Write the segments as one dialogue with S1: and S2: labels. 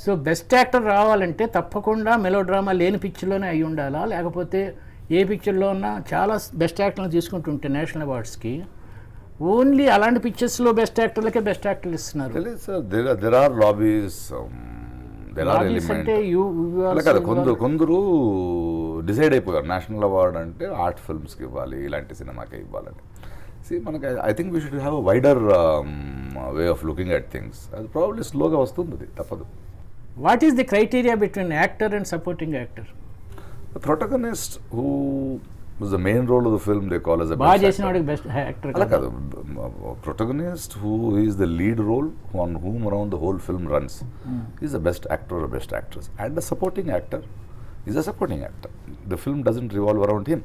S1: So best actor రావాలంటే తప్పకుండా melo drama లేని పిక్చర్లోనే అయి ఉండాలా, లేకపోతే ఏ పిక్చర్లో ఉన్నా చాలా బెస్ట్ యాక్టర్లు తీసుకుంటుంటే నేషనల్ అవార్డ్స్కి ఓన్లీ అలాంటి పిక్చర్స్లో బెస్ట్ యాక్టర్లకే బెస్ట్ యాక్టర్లు ఇస్తున్నారు.
S2: తెలియదు sir, there are lobbies, there are element. అలా కదా, కొందరు డిసైడ్ అయిపోయారు నేషనల్ అవార్డ్ అంటే ఆర్ట్ ఫిల్మ్స్కి ఇవ్వాలి, ఇలాంటి సినిమాకి ఇవ్వాలని. మనకి I think we should have a wider way of looking at things. అది ప్రాబ్లీ స్లోగా వస్తుంది, అది తప్పదు.
S1: What is the criteria between actor and supporting actor?
S2: The protagonist who was the main role of the film, they call as a
S1: బాగా
S2: best
S1: చేసిన
S2: actor.
S1: వాడికి best actor
S2: అలా కాదు, protagonist who is the lead role on whom around the whole film runs is the best actor or best actress, and the supporting actor is a supporting actor. The film doesn't revolve around him,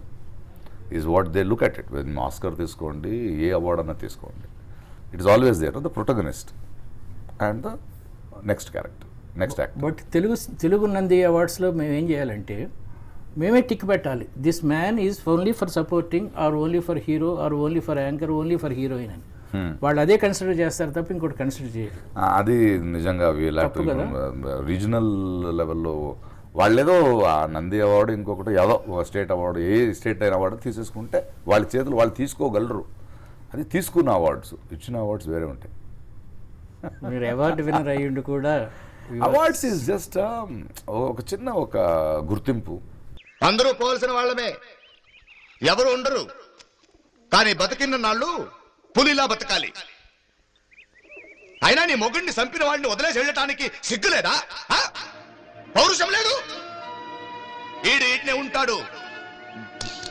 S2: is what they look at it. When Oscar తీసుకోండి, ఏ award అన్నా తీసుకోండి, it is always there, the protagonist and the next character, next actor.
S1: But Telugu Nandi అవార్డ్స్లో మేము ఏం చేయాలంటే మేమే tick పెట్టాలి, this man is only for supporting or only for hero or only for anchor only for heroine అని. వాళ్ళు అదే consider చేస్తారు తప్ప ఇంకోటి కన్సిడర్ చేయరు.
S2: అది నిజంగా రీజనల్ లెవెల్లో వాళ్ళేదో ఆ నంది అవార్డు ఇంకొకటి ఏదో స్టేట్ అవార్డు, ఏ స్టేట్ అయిన అవార్డు తీసేసుకుంటే వాళ్ళ చేతులు వాళ్ళు తీసుకోగలరు. అది తీసుకున్న అవార్డ్స్, ఇచ్చిన అవార్డ్స్ వేరే ఉంటాయి.
S1: మీరు అవార్డు విన్నర్ అయ్యిండు కూడా.
S2: అవార్డ్స్ ఈజ్ జస్ట్ ఒక చిన్న ఒక గుర్తింపు.
S3: అందరూ పోవలసిన వాళ్ళమే, ఎవరు ఉండరు. కానీ బతికిన నాళ్ళు పులిలా బతకాలి. అయినా నీ మొగుడిని చంపిన వాడిని వదిలేసి వెళ్ళటానికి సిగ్గులేదా? పౌరుషం లేదు? ఈడనే ఉంటాడు,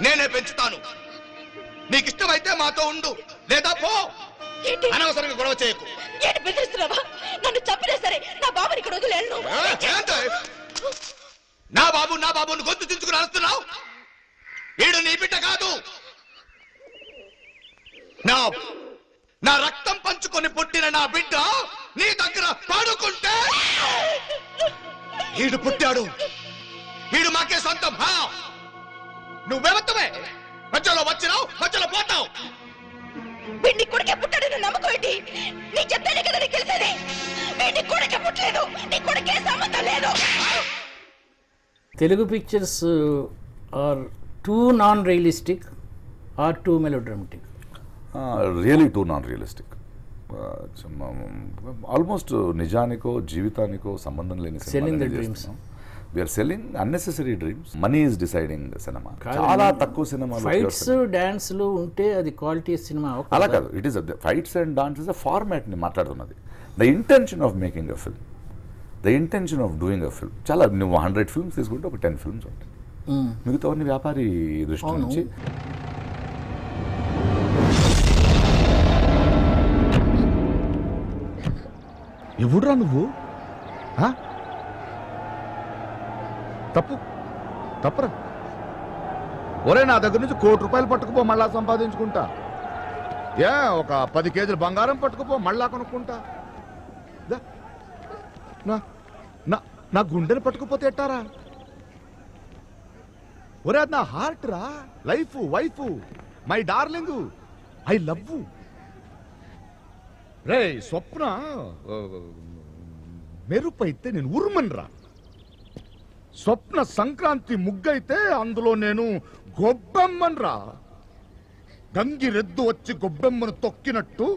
S3: నేనే పెంచుతాను. నీకిష్టమైతే మాతో ఉండు, లేదా పో. అనవసరంగా గొడవ చేయకు.
S4: నన్ను చంపినా సరే నా బాబుని ఇక్కడ వదిలేను.
S3: నా బాబుని గొంతు దించుకుని అరుస్తున్నావు. వీడు నీ బిడ్డ కాదు. నా రక్తం పంచుకొని పుట్టిన నా బిడ్డ నీ దగ్గర పాడుకుంటే వీడు పుట్టాడు, వీడు మాకే సొంతం. నువ్వెవత్తమే మధ్యలో వచ్చినావు, మధ్యలో పోతావు.
S4: వీడిని కొడుకే పుట్టాడని నమ్మకం ఏంటి? నీ చెప్తేనే కదా నీకు తెలిసేది. వీడిని కొడుకే పుట్టలేదు, నీ కొడుకే సంబంధం లేదు.
S1: Telugu pictures are too non realistic or too melodramatic?
S2: Really too non realistic. Almost నిజానికో జీవితానికో సంబంధం లేని సినిమా. We're selling unnecessary dreams. Money is deciding సినిమా. చాలా తక్కువ సినిమా.
S1: ఫైట్స్ డాన్స్లు ఉంటే అది క్వాలిటీ సినిమా
S2: అలా కాదు. It is fights and dance is a ఫార్మాట్ని మాట్లాడుతున్నది. The intention of making a film, the intention of doing a film. చాలా నువ్వు 100 ఫిల్మ్స్ తీసుకుంటే ఒక 10 ఫిల్మ్స్ ఉంటాయి. మిగతా అన్ని వ్యాపారి దృష్టి నుంచి.
S3: ఎవడురా నువ్వు? తప్పురా. ఒరే, నా దగ్గర నుంచి ₹1 కోటి పట్టుకుపో, మళ్ళా సంపాదించుకుంటా. ఒక 10 కేజీలు బంగారం పట్టుకుపో, మళ్ళా కొనుక్కుంటా. నా గుండెని పట్టుకుపోతే ఎట్టారా? ఒరే, అది నా హార్ట్ రా, life, wife, my darling, I love. రే స్వప్న, మెరుపైతే నేను ఉరుమన్రా. స్వప్న సంక్రాంతి ముగ్గైతే అందులో నేను గొబ్బెమ్మన్రా. గంగిరెద్దు వచ్చి గొబ్బెమ్మను తొక్కినట్టు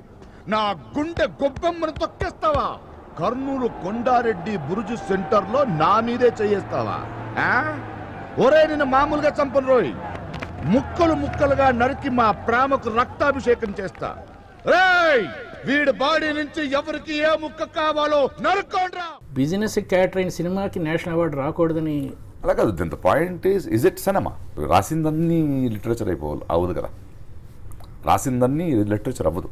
S3: నా గుండె గొబ్బెమ్మను తొక్కేస్తావా? కర్నూలు కొండారెడ్డి బురుజు సెంటర్లో నా మీదే చేయేస్తావా? ఒరే, నిన్ను మామూలుగా చంపను రోయ్. ముక్కలు ముక్కలుగా నరికి మా ప్రేమకు రక్తాభిషేకం చేస్తా. రేయ్, వీడి బాడీ నుంచి ఎవరికి ఏ ముక్క కావాలో నరుక్కోండ్రా.
S1: బిజినెస్ క్యారెక్టర్ అయిన సినిమాకి నేషనల్ అవార్డు రాకూడదని
S2: అలా కాదు. ద పాయింట్ ఈజ్ ఇట్ సినిమా. రాసిందన్నీ లిటరేచర్ అవ్వదు కదా. రాసిందన్నీ లిటరేచర్ అవ్వదు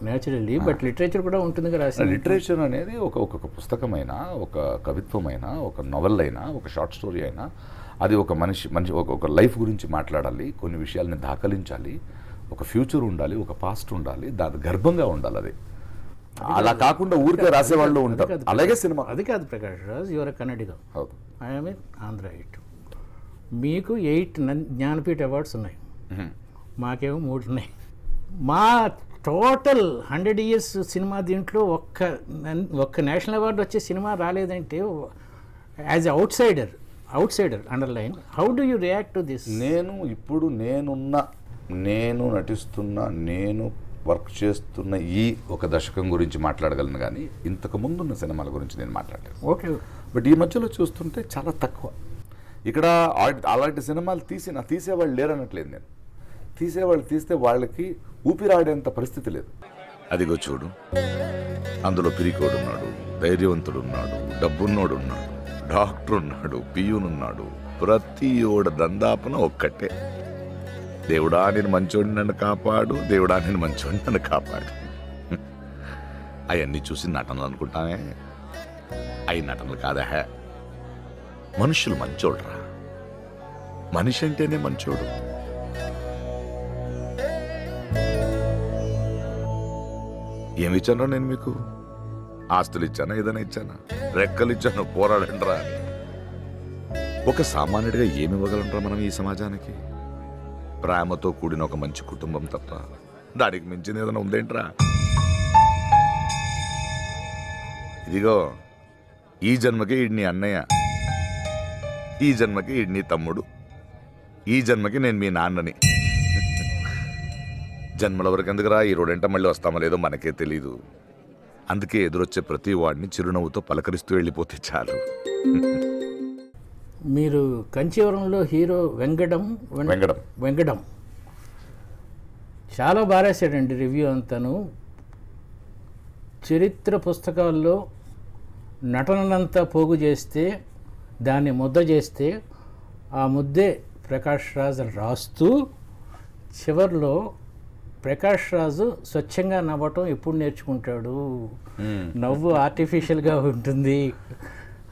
S1: నేచురల్లీ. బట్ లిటరేచర్ కూడా ఉంటుంది కదా.
S2: లిటరేచర్ అనేది ఒక పుస్తకమైనా, ఒక కవిత్వమైనా, ఒక నవల్ అయినా, ఒక షార్ట్ స్టోరీ అయినా, అది ఒక మనిషి ఒక లైఫ్ గురించి మాట్లాడాలి, కొన్ని విషయాల్ని దాఖలించాలి, ఒక ఫ్యూచర్ ఉండాలి, ఒక పాస్ట్ ఉండాలి, దాని గర్భంగా ఉండాలి. అది అలా కాకుండా ఊరికే రాసేవాళ్ళు ఉంటారు. అలాగే సినిమా.
S1: అది కాదు Prakash Raj, your Kannadiga, I'm in Andhra. మీకు 8 జ్ఞానపీఠ అవార్డ్స్ ఉన్నాయి, మాకేమో 3 ఉన్నాయి. మా టోటల్ 100 years సినిమా దీంట్లో ఒక్క నేషనల్ అవార్డు వచ్చే సినిమా రాలేదంటే as out cider underline how do you react to this?
S2: నేను నటిస్తున్న, నేను వర్క్ చేస్తున్న ఈ ఒక దశకం గురించి మాట్లాడగలను, కానీ ఇంతకు ముందున్న సినిమాల గురించి నేను మాట్లాడలేదు.
S1: ఓకే.
S2: బట్ ఈ మధ్యలో చూస్తుంటే చాలా తక్కువ. ఇక్కడ అలాంటి సినిమాలు తీసేవాళ్ళు లేరనట్లేదు నేను. తీసేవాళ్ళు తీస్తే వాళ్ళకి ఊపిరాడేంత పరిస్థితి లేదు.
S3: అదిగో చూడు, అందులో పిరికోడున్నాడు, ధైర్యవంతుడున్నాడు, డబ్బున్నోడున్నాడు, డాక్టర్ ఉన్నాడు, పియూనున్నాడు, ప్రతి ఓడ దందాపున ఒక్కటే, దేవుడా నేను మంచోడిని నన్ను కాపాడు, దేవుడా నేను మంచోడిని నన్ను కాపాడు. అవన్నీ చూసి నటనలు అనుకుంటానే, అవి నటనలు కాదా. మనుషులు మంచోడురా, మనిషి అంటేనే మంచోడు. ఏమి ఇచ్చానో నేను మీకు? ఆస్తులు ఇచ్చానా, ఏదైనా ఇచ్చానా? రెక్కలు ఇచ్చాను, పోరాడండ్రా అని. ఒక సామాన్యుడిగా ఏమి ఇవ్వగలంరా మనం ఈ సమాజానికి? ప్రేమతో కూడిన ఒక మంచి కుటుంబం తప్ప దానికి మించింది ఏదైనా ఉందేంట్రా? ఇదిగో, ఈ జన్మకి ఈడ్ని అన్నయ్య, ఈ జన్మకి ఈడ్ని తమ్ముడు, ఈ జన్మకి నేను మీ నాన్నని. జన్మల వరకు ఎందుకురా, ఈ రోడెంట మళ్ళీ వస్తామో లేదో మనకే తెలీదు. అందుకే ఎదురొచ్చే ప్రతి వాడిని చిరునవ్వుతో పలకరిస్తూ వెళ్ళిపోతే చాలు.
S1: మీరు కంచీవరంలో హీరో వెంగడం చాలా బాగా రాశాడండి రివ్యూ అంతాను. చరిత్ర పుస్తకాల్లో నటనంతా పోగు చేస్తే, దాన్ని ముద్ద చేస్తే, ఆ ముద్దే ప్రకాష్ రాజ్ రాస్తూ చివరిలో ప్రకాష్ రాజు స్వచ్ఛంగా నవ్వటం ఎప్పుడు నేర్చుకుంటాడు, నవ్వు ఆర్టిఫిషియల్గా ఉంటుంది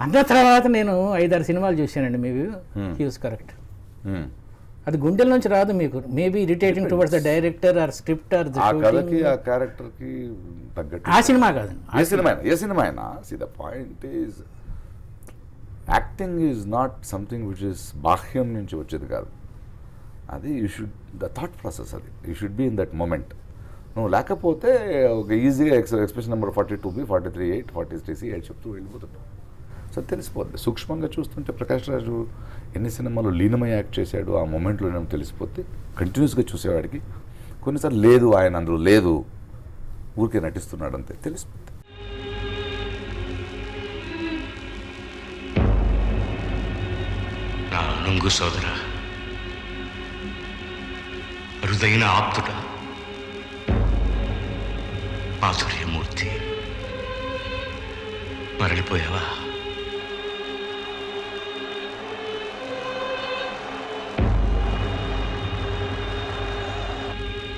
S1: అన్న తర్వాత నేను 5-6 సినిమాలు చూశానండి. Maybe he was correct. అది గుండెల నుంచి రాదు మీకు. Maybe irritating towards the director or script or
S2: ఆ కథకి ఆ క్యారెక్టర్కి తగ్గట్టు.
S1: ఆ సినిమా కాదు,
S2: ఏ సినిమా అయినా see the point is acting is not something which is బాహ్యం నుంచి వచ్చేది కాదు. అది you should the thought process, అది you should be in that moment. నువ్వు లేకపోతే ఒక ఈజీగా expression number 42B 43A 43C చెప్తూ వెళ్ళిపోతుంటావు. సో తెలిసిపోద్ది. సూక్ష్మంగా చూస్తుంటే ప్రకాష్ రాజు ఎన్ని సినిమాలు లీనమై యాక్ట్ చేశాడు, ఆ మూమెంట్లో నేను తెలిసిపోతే కంటిన్యూస్గా చూసేవాడికి. కొన్నిసార్లు లేదు, ఆయన అందులో లేదు, ఊరికే నటిస్తున్నాడు అంతే తెలిసిపోద్ది.
S5: నా నంగు సోదరా, అరుదైన ఆప్తుడ, మాధుర్యమూర్తి, మరలిపోయావా?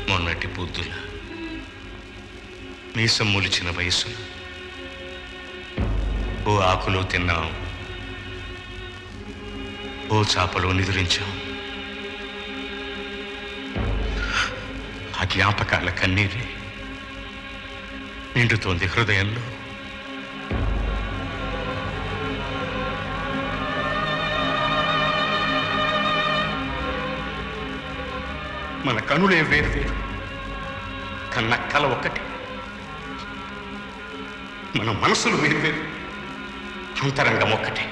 S5: మొన్నటి బుద్ధుల మీసం మొలిచిన వయస్సు, ఓ ఆకులో తిన్నాం, ఓ చాపలో నిద్రించాం. ఆ జ్ఞాపకాల కన్నీరే నిండుతోంది హృదయంలో. మన కనులే వేరు, కన్న కల ఒక్కటి. మన మనసులు వేరు, అంతరంగం ఒక్కటి.